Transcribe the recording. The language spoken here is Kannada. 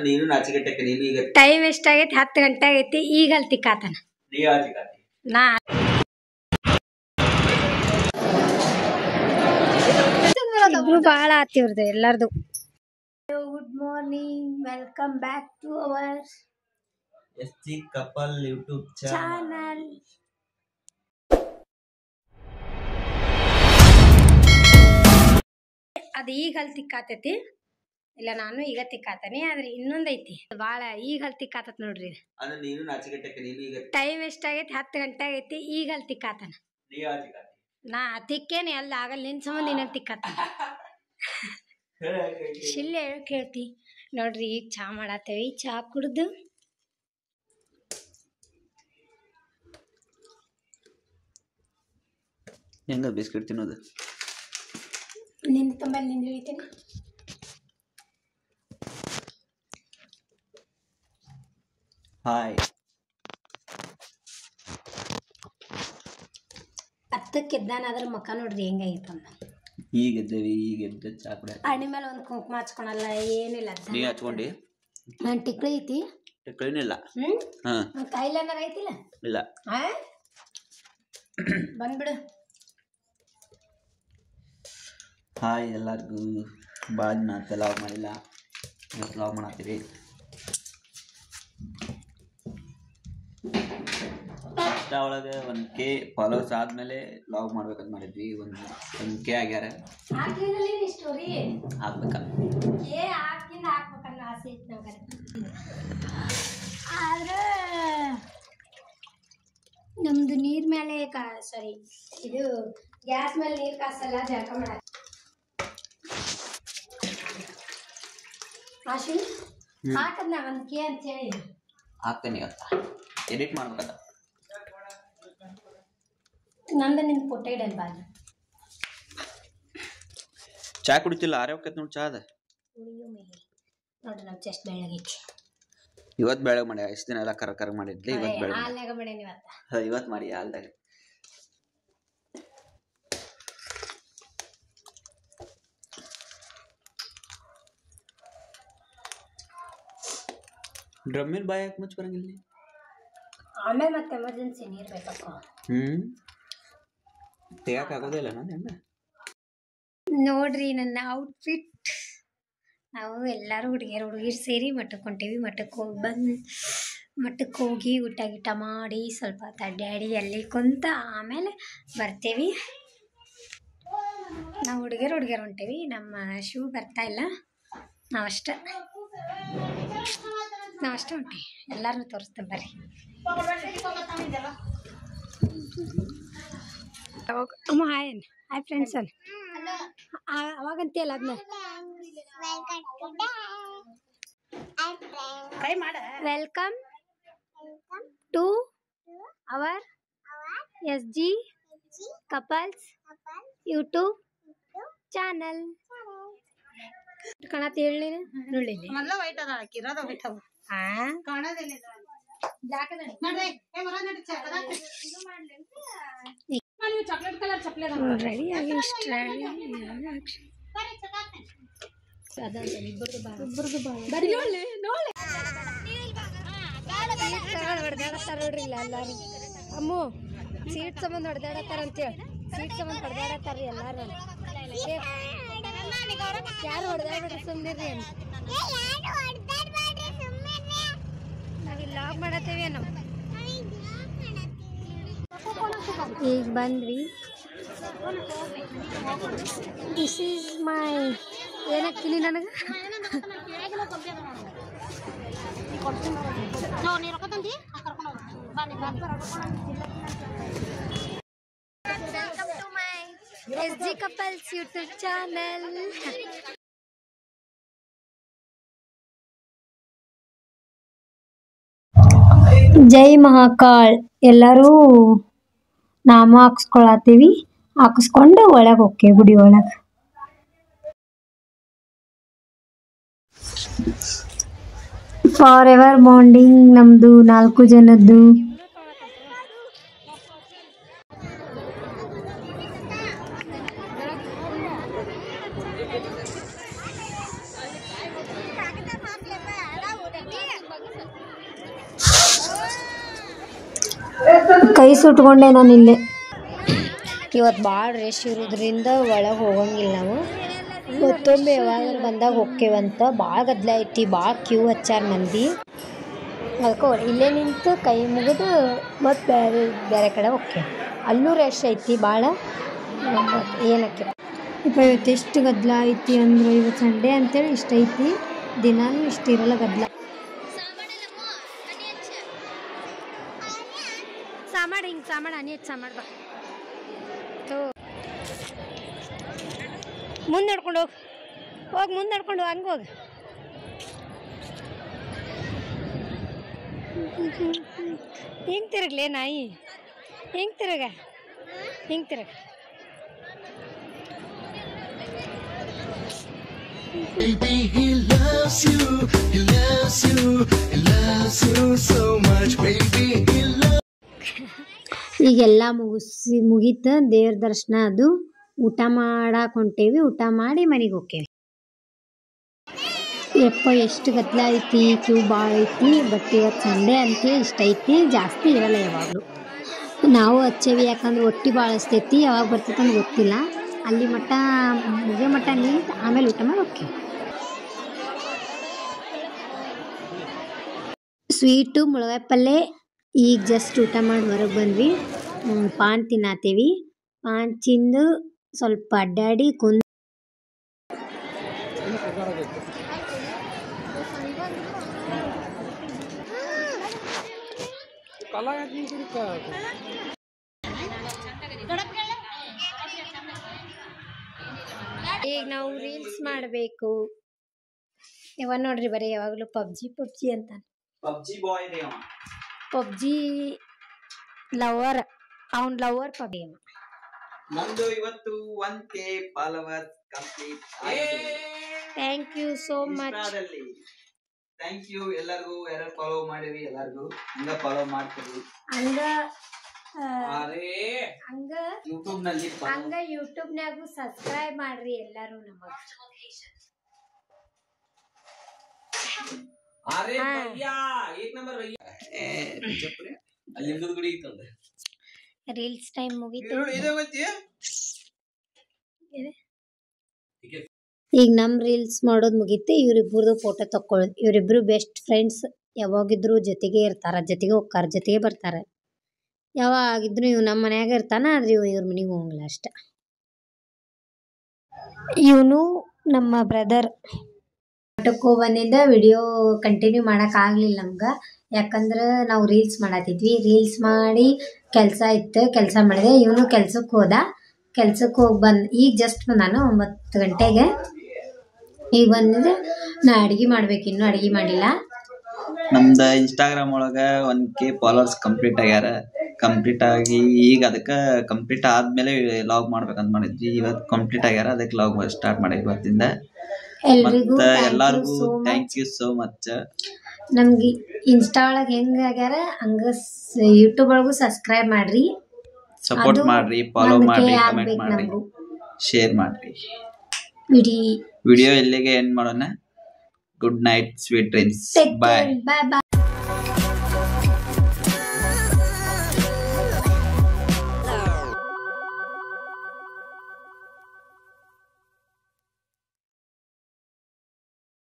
ನೀನು ನಾಚಿಕೆಟ್ಟಕ್ಕೆ ನೀನು ಈಗ ಟೈಮ್ ಎಷ್ಟಾಗೈತಿ 10 ಗಂಟೆ ಆಗೈತಿ ಈಗ ಅಲ್ಲಿ ತಿಕ್ಕಾತನ ನೀ ಆಚಿಕಾತಿ ನಾ ಇಬ್ರು ಭಾಳ ಆತಿವ್ರದು ಎಲ್ಲಾರ್ದು. Good morning, welcome back to our SG couple YouTube channel. ಅದು ಈಗ ಅಲ್ಲಿ ತಿಕ್ಕಾತೈತಿ, ಇಲ್ಲ ನಾನು ಈಗ ತಿಕ್ಕಾತನಿ. ಆದ್ರೆ ಇನ್ನೊಂದೈತಿ ಭಾಳ ಈಗ ಅಲ್ಲಿ ತಿಕ್ಕಾತತ್ ನೋಡ್ರಿ. ಅಂದ್ರೆ ನೀನು ನಾಚಿಕೆಟ್ಟಕ್ಕೆ ನೀನು ಈಗ ಟೈಮ್ ಎಷ್ಟಾಗೈತಿ 10 ಗಂಟೆ ಆಗೈತಿ ಈಗ ಅಲ್ಲಿ ತಿಕ್ಕಾತನ ನೀ ಆಚಿಕಾತಿ ನಾ ತಿಕ್ಕೇನೆ ಅಲ್ಲ ಆಗಲ್ಲ ನಿನ್ ಸಂಬಂಧ ಇನ್ನೊಂದು ತಿಕ್ಕಾತನ ಶಿಲ್ಲೆ ಕೇಳ್ತಿ ನೋಡ್ರಿ. ಈಗ ಚಾ ಮಾಡತ್ತೇವಿ. ಚಾ ಕುಡ್ದು ಹೆಂಗ ಬಿಸ್ಕಿಟ್ ತಿನ್ನೋದು ನಿಂದ ತಂಬಲ್ಲಿ ನಿಂದ ಹಿಡಿತೀನಿ. ಹಾಯ್ 10ಕ್ಕೆ ಎದ್ದಾನಾದ್ರ ಮಕ್ಕ ನೋಡ್ರಿ ಹೆಂಗಾಗಿತ್ತು ಅಂತ. ಈಗ ಎದ್ದ ಚಾ ಕುಡಿಯ ಅಣ್ಣಿ ಮೇಲೆ ಒಂದು ಕುಂಕುಮ ಹಚ್ಕೊಳಲ್ಲ, ಏನಿಲ್ಲ. ನೀ ಹಚ್ಕೊಂಡಿ? ನಾನು ಟಿಕ್ಳಿ ಐತಿ. ಟಿಕ್ಳಿನಿಲ್ಲ. ಕಾಯಿಲೆ ಏನಾರ ಐತಿಲ್ಲ? ಇಲ್ಲ. ಬಂದ್ಬಿಡು. ಹಾಯ್ ಎಲ್ಲರಿಗೂ. ಭಾಳ ದಿನ ಅಂತ ಲಾಗ್ ಮಾಡಿಲ್ಲ, ಇವತ್ತು ಲಾಗ್ ಮಾಡತ್ತೀವಿ. ಇನ್ಸ್ಟಾ ಒಳಗೆ 1K ಫಾಲೋವರ್ಸ್ ಆದಮೇಲೆ ಲಾಗ್ ಮಾಡ್ಬೇಕಂತ ಮಾಡಿದ್ವಿ. 1K ಆಗ್ಯಾರ. ಸ್ಟೋರಿ ಹಾಕ್ಬೇಕಂತ ಹಾಕ್ಬೇಕನ್ನ ಆಸೆ ಐತಿ ನಮ್ಗೆ. ಆದ್ರೆ ನಮ್ದು ನೀರ್ ಮೇಲೆ ಸಾರಿ ಇದು ಗ್ಯಾಸ್ ಮೇಲೆ ನೀರು ಕಾಸಲ್ಲ, ಜಳಕ ಮಾಡಕ್ಕೆ. ಆಶಿ ಹಾಕದ್ನ 1K ಅಂತ ಹೇಳಿ ಹಾಕ್ತೇನೆ. ಇವತ್ತ ಎಡಿಟ್ ಮಾಡ್ಬೇಕಂತ. ನಂದು ನಿನ್ನ ಫೋಟೋ ಇಡಲ್ ಬಾಜು. ಚಾ ಕುಡಿತಿಲ್ಲ, ಆರ್ಯವಕೈತೆ ನೋಡಿ. ಚಾದ ನೋಡ್ರಿ ನಮ್ಮ ಚೆಸ್ಟ್ ಬೆಳಗೈತಿ. ಇವತ್ತು ಬೆಳಗ್ಗೆ ಮಾಡಿ, ಇಷ್ಟು ದಿನ ಎಲ್ಲ ಕರ ಮಾಡಿದ್ಲಿ. ಇವತ್ತು ಬೆಳಗ್ಗೆ ಹಾಲ್ನಾಗ ಮಾಡೇನಿ ಇವತ್ತು ಮಾಡಿ ಹಾಲ್ದಾಗ. ಡ್ರಮ್ಮಿನ ಬಾಯಿ ಯಾಕೆ ಮುಚ್ಚ ಬರಂಗಿಲ್ಲ? ಆಮೇಲೆ ಮತ್ತೆ ಎಮರ್ಜೆನ್ಸಿ ನೀರು ಬೇಕಪ್ಪ. ತೆಗಿಯಕ್ಕೆ ಆಗೋದಿಲ್ಲ ನಾನು ಹೆಂಗ. ನೋಡ್ರಿ ನನ್ನ ಔಟ್ಫಿಟ್. ನಾವು ಎಲ್ಲರೂ ಹುಡುಗಿರು ಸೇರಿ ಮಠಕ್ಕೆ ಹೊಂಟೀವಿ. ಮಠಕ್ಕೆ ಹೋಗಿ ಊಟ ಗೀಟ ಮಾಡಿ ಸ್ವಲ್ಪ ಅಡ್ಡಾಡಿ ಅಲ್ಲಿ ಕುಂತ ಆಮೇಲೆ ಬರ್ತೀವಿ. ನಾವು ಹುಡುಗಿಯರು ಹೊಂಟೀವಿ. ನಮ್ಮ ಶೂ ಬರ್ತಾ ಇಲ್ಲ. ನಾವಷ್ಟೇ ಹೊಂಟೀವಿ. ಎಲ್ಲರೂ ತೋರಿಸ್ತೇವೆ ಬರ್ರಿ. ಹಾಯ್ ಫ್ರೆಂಡ್ಸ್ ಅನ್ ಅವಾಗಂತೀಯಲ್ಲ ಅದನ್ನ welcome to our SG couples YouTube channel. ಕಾಣತಿ ಹೇಳಿ ನೋಡಿ. ರೆಡಿ ಆಗಿ ಹೊಡೆದಾಡತ್ತಾರ ನೋಡ್ರಿ. ಎಲ್ಲಾರು ಅಮ್ಮು ಸೀಟ್ ಸಂಬಂಧ ಹೊಡೆದಾಡತ್ತಾರ ಅಂತೇಳಿ ಸೀಟ್ ಸಂಬಂಧ ಹೊಡೆದಾಡತ್ತಾರ್ರಿ ಎಲ್ಲಾರು. ಯಾರು ಹೊಡೆದಾಡ್ಬಿಟ್ರಿ ಸುಮ್ಮನಿರ್ರಿ. ನಾವಿಲ್ಲಿ ಲಾಗ್ ಮಾಡತ್ತೇವೆ. ನಾವು ಈಗ ಬಂದ್ವಿ. ದಿಸ್ ಈಸ್ ಮೈ ಏನಕ್ಕಿನಿ ನನಗೆ welcome to my SG couples YouTube channel. Jai Mahakal. ಎಲ್ಲರೂ ನಾಮ ಹಾಕ್ಸ್ಕೊಳತ್ತೀವಿ. ಹಾಕಿಸ್ಕೊಂಡು ಒಳಗೆ ಹೋಗ್ತೀವಿ ಗುಡಿ ಒಳಗೆ. ಫಾರ್ ಎವರ್ ಬಾಂಡಿಂಗ್ ನಮ್ದು 4 ಜನದ್ದು. ಕೈ ಸುಟ್ಕೊಂಡೆ ನಾನು ಇಲ್ಲೇ. ಇವತ್ತು ಭಾಳ ರಶ್ ಇರೋದ್ರಿಂದ ಒಳಗೆ ಹೋಗಂಗಿಲ್ಲ ನಾವು. ಮತ್ತೊಮ್ಮೆ ಯಾವಾಗಾದ್ರೂ ಬಂದಾಗ ಹೋಕ್ಕೇವಂತ. ಭಾಳ ಗದ್ದಲ ಐತಿ, ಭಾಳ ಕ್ಯೂ ಹಚ್ಚಾರ ಮಂದಿ. ಅದಕ್ಕೆ ಇಲ್ಲೇ ನಿಂತು ಕೈ ಮುಗಿದು ಮತ್ತು ಬೇರೆ ಬೇರೆ ಕಡೆ ಹೋಕ್ಕೇವೆ. ಅಲ್ಲೂ ರಶ್ ಐತಿ ಭಾಳ. ಏನಕ್ಕೆ ಇವತ್ತು ಎಷ್ಟು ಗದ್ದಲ ಐತಿ ಅಂದ್ರೆ, ಇವತ್ತು ಸಂಡೇ ಅಂತೇಳಿ ಇಷ್ಟ ಐತಿ. ದಿನಾನೂ ಇಷ್ಟ ಇರಲ್ಲ ಗದ್ದಲ. ಸಾಮಾಡು ಹಿಂಗೆ ಸಾಮಾಡು ಅನಿ ಹೆಚ್ಚು ಸಾಮಾಡು ಬಾ. ಮುಂದೆ ನಡ್ಕೊಂಡು ಹೋಗಿ ಮುಂದೆ ನಡ್ಕೊಂಡು ಹಂಗೆ ಹೋಗಿ. ಹಿಂಗೆ ತಿರುಗ್ಲೇ ನಾಯಿ, ಹಿಂಗೆ ತಿರುಗ, ಹಿಂಗೆ ತಿರುಗ. Baby, he loves you, he loves you, he loves you so much, baby, he loves. ಈಗೆಲ್ಲ ಮುಗೀತು ದೇವ್ರ ದರ್ಶನ. ಅದು ಊಟ ಮಾಡಕ್ಕೆ ಹೊಂಟೇವಿ. ಊಟ ಮಾಡಿ ಮನೆಗೆ ಹೋಕ್ಕೇವಿ. ಯಪ್ಪ ಎಷ್ಟು ಗದ್ದಲ ಐತಿ, ಕ್ಯೂ ಭಾಳ ಐತಿ. ಬಟ್ ಇವತ್ತು ಸಂಡೇ ಅಂತೇಳಿ ಇಷ್ಟ ಐತಿ, ಜಾಸ್ತಿ ಇರಲ್ಲ ಯಾವಾಗಲೂ. ನಾವು ಹಚ್ಚೇವಿ, ಯಾಕಂದ್ರೆ ಹೊಟ್ಟಿ ಭಾಳ ಹಸ್ತೈತಿ. ಯಾವಾಗ ಬರ್ತೈತೆ ಅಂತ ಗೊತ್ತಿಲ್ಲ. ಅಲ್ಲಿ ಮಟ್ಟ ಮುಗಿಯೋ ಮಟ್ಟ ನಿಂತು ಆಮೇಲೆ ಊಟ ಮಾಡಿ ಹೋಕ್ಕೇವಿ. ಸ್ವೀಟು ಮುಳಗಾಯಿ ಪಲ್ಯ. ಈಗ ಜಸ್ಟ್ ಊಟ ಮಾಡಿ ಹೊರಗೆ ಬಂದ್ವಿ. ಪಾನ್ ತಿನ್ನತ್ತೀವಿ. ಪಾನ್ ತಿಂದು ಸ್ವಲ್ಪ ಅಡ್ಡಾಡಿ ಕುಂದು ಈಗ ನಾವು ರೀಲ್ಸ್ ಮಾಡಬೇಕು. ಇವ ನೋಡ್ರಿ ಬರೀ ಯಾವಾಗಲೂ ಪಬ್ಜಿ ಪಬ್ಜಿ ಅಂತ. ಪಬ್ಜಿ ಬಾಯ್ ರೀ ಅವ. ಪಬ್ಜಿ ಲವರ್, ಅವನ್ ಲವರ್ ಪಬ್ಜಿ. ನಮ್ದು ಇವತ್ತು 1K ಫಾಲೋವರ್ಸ್ ಕಂಪ್ಲೀಟ್ ಆಗಿದೆ. Thank you so much. Thank you ಎಲ್ಲರಿಗೂ. ಯಾರು ಫಾಲೋ ಮಾಡಿರಿ ಎಲ್ಲರಿಗೂ ಹಂಗ ಫಾಲೋ ಮಾಡ್ತೀರಿ. ಹಂಗ ಯೂಟ್ಯೂಬ್ನಾಗೂ ಸಬ್ಸ್ಕ್ರೈಬ್ ಮಾಡ್ರಿ ಎಲ್ಲರೂ ನಮಗ. ರೀಲ್ಸ್ ಟೈಮ್ ಮುಗೀತು. ಈಗ ನಮ್ ರೀಲ್ಸ್ ಮಾಡೋದು ಮುಗೀತು. ಇವರಿಬ್ಬರದು ಫೋಟೋ ತಕ್ಕೊಳ್ಳೋದು. ಇವರಿಬ್ರು ಬೆಸ್ಟ್ ಫ್ರೆಂಡ್ಸ್. ಯಾವಾಗಿದ್ರು ಜೊತೆಗೆ ಇರ್ತಾರ, ಜೊತೆಗೆ ಹೋಗ್ತಾರ, ಜೊತೆಗೆ ಬರ್ತಾರೆ. ಯಾವಾಗಿದ್ರು ಇವ್ ನಮ್ಮ ಮನ್ಯಾಗ ಇರ್ತಾನ, ಆದ್ರೆ ಇವ್ರ ಮನೆಗೆ ಹೋಗಂಗಿಲ್ಲ ಅಷ್ಟ. ಇವನು ನಮ್ಮ ಬ್ರದರ್. ಆಟಕ್ಕೂ ಬಂದಿಂದ ವಿಡಿಯೋ ಕಂಟಿನ್ಯೂ ಮಾಡಕ್ ಆಗ್ಲಿಲ್ಲ ನಮ್ಗೆ. ಯಾಕಂದ್ರೆ ನಾವು ರೀಲ್ಸ್ ಮಾಡತ್ತಿದ್ವಿ. ರೀಲ್ಸ್ ಮಾಡಿ ಕೆಲಸ ಇತ್ತು, ಕೆಲಸ ಮಾಡಿದೆ. ಇವನು ಕೆಲ್ಸಕ್ಕೆ ಹೋದ. ಕೆಲ್ಸಕ್ಕೆ ಹೋಗಿ ಈಗ ಜಸ್ಟ್ ಬಂದಾನು 9 ಗಂಟೆಗೆ. ಈಗ ಬಂದಿದ್ರೆ ನಾ ಅಡಿಗೆ ಮಾಡ್ಬೇಕು. ಇನ್ನೂ ಅಡಿಗೆ ಮಾಡಿಲ್ಲ. ನಮ್ದ ಇನ್ಸ್ಟಾಗ್ರಾಮ್ ಒಳಗ 1K ಫಾಲೋವರ್ಸ್ ಕಂಪ್ಲೀಟ್ ಆಗ್ಯಾರ. ಕಂಪ್ಲೀಟ್ ಆಗಿ ಈಗ ಅದಕ್ಕೆ ಕಂಪ್ಲೀಟ್ ಆದ್ಮೇಲೆ ಲಾಗ್ ಮಾಡ್ಬೇಕಂತ ಮಾಡಿದ್ವಿ. ಇವತ್ತು ಕಂಪ್ಲೀಟ್ ಆಗ್ಯಾರ, ಅದಕ್ಕೆ ಲಾಗ್ ಸ್ಟಾರ್ಟ್ ಮಾಡಿ ಇವತ್ತಿಂದ. ಮತ್ತೆ ಎಲ್ಲರಿಗೂ ಥ್ಯಾಂಕ್ ಯು ಸೋ ಮಚ್. ನಮ್ಗೆ ಇನ್ಸ್ಟಾ ಒಳಗೆ ಹೆಂಗ ಆಗ್ಯಾರ ಹಂಗ ಯೂಟ್ಯೂಬ್ ಒಳಗೂ ಸಬ್ಸ್ಕ್ರೈಬ್ ಮಾಡ್ರಿ, ಸಪೋರ್ಟ್ ಮಾಡ್ರಿ, ಫಾಲೋ ಮಾಡ್ರಿ, ಕಮೆಂಟ್ ಮಾಡ್ರಿ, ಶೇರ್ ಮಾಡ್ರಿ. ವಿಡಿಯೋ ಇಲ್ಲಿಗೆ ಎಂಡ್ ಮಾಡೋಣ. Good night, sweet dreams. ಬಾಯ್.